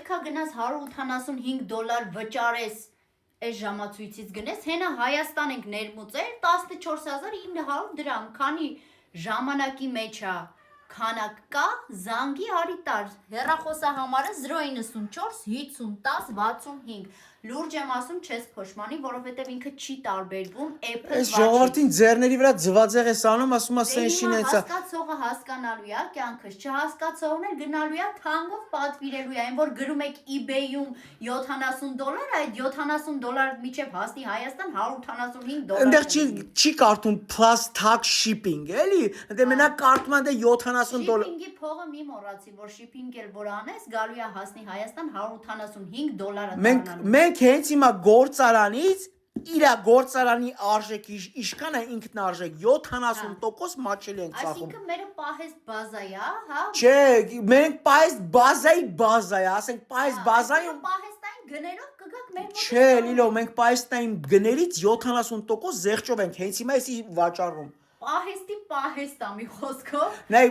պետքա գնաս $185 վճարես այս ժամացույցից գնես, հենա Հայաստան ենք ներմուծել 14,900 դրամ, քանի ժամանակի մեջ է քանակ կա, զանգի արիտար, հեռախոսահամարը 094 50 10 65, լուրջ եմ ասում չես փոշմանի, որովհետև ինքը չի տարբերվում Apple Այս ժողովրդին ձեռների վրա ձվածեղ ես անում, ասում ասեն հասկացողը հասկանալու է կյանքս, չհասկացողն էլ գնալու է թանկով պատվիրելու է, այն որ գրում եք eBay-ում $70, այդ $70 միջև հասնի Հայաստան $185 Այնտեղ չի կարդում plus tax shipping, էլի, այնտեղ մենակ կարդում է $70 Shipping-ի փողը մի մոռացի, որ shipping էլ որ անես, գալու է հասնի Հայաստան $185 Մենք հենց հիմա գործարանից իրա գործարանի արժեքի իշքան է ինքնարժեք 70% մաչելի ենք ծախում։ Այսինքն մերը պահեստ բազա է, հա։ Չէ, մենք պահեստ բազայի բազա է, ասենք պահեստ բազայում պահեստային գներով կգաք մեր մոտ։ Չէ, Լիլո, մենք պահեստային գներից 70% զեղչով ենք հենց հիմա էսի վաճառում։ Պահեստի պահեստ է մի խոսքով։ Նայ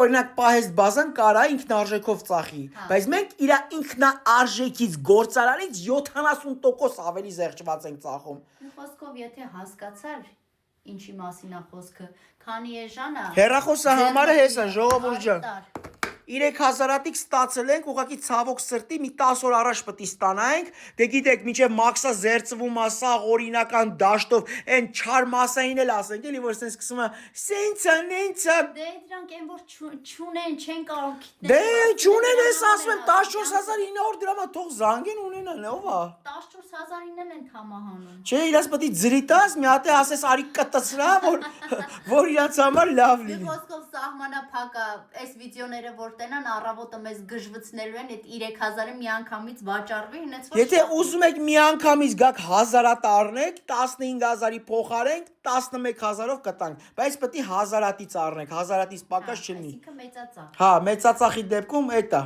օրինակ պահեստ բազան կարա ինքնարժեքով ծախի, բայց մենք իր ինքնարժեքից գործարանից 70% ավելի զեղչված ենք ծախում։ Մի խոսքով եթե հասկացար ինչի մասին է խոսքը, քանի է ժանա։ Հեռախոսահամարը հեսա ժողովուրդ ջան։ 3000-ատիկ ստացել ենք, ուղղակի ցավոք սրտի մի 10 օր առաջ պետք է ստանայինք, դե գիտեք, մինչև մաքսա զերծվում է, սա օրինական դաշտով, այն չար մասային էլ ասենք, էլի որ sense սկսում է, սենցա, նենցա։ Դե դրանք այն որ չունեն, չեն կարող գտնել։ Դե չունեն ես ասում եմ 14900 դրամա թող զանգեն ունենան, ով է։ 14900-ին են համահանում։ Չէ, իրաց պետք է ձրիտաս, մի հատ է ասես արի կտցրա, որ իրանց համար լավ լինի։ Մի խոսքով սահմանափակ է, այս վիդեոները որ տենան առավոտը մեզ գժվցնելու են, այդ 3000-ը մի անգամից վաճառվի, հենց որ Եթե ուզում եք մի անգամից գաք 1000-ատ առնեք, 15000-ի փոխարենք 11000-ով կտանք, բայց պետք է 1000-ատից առնեք, 1000-ատից պակաս չլինի։ Այսինքն մեծածախ։ Հա, մեծածախի դեպքում էդ է։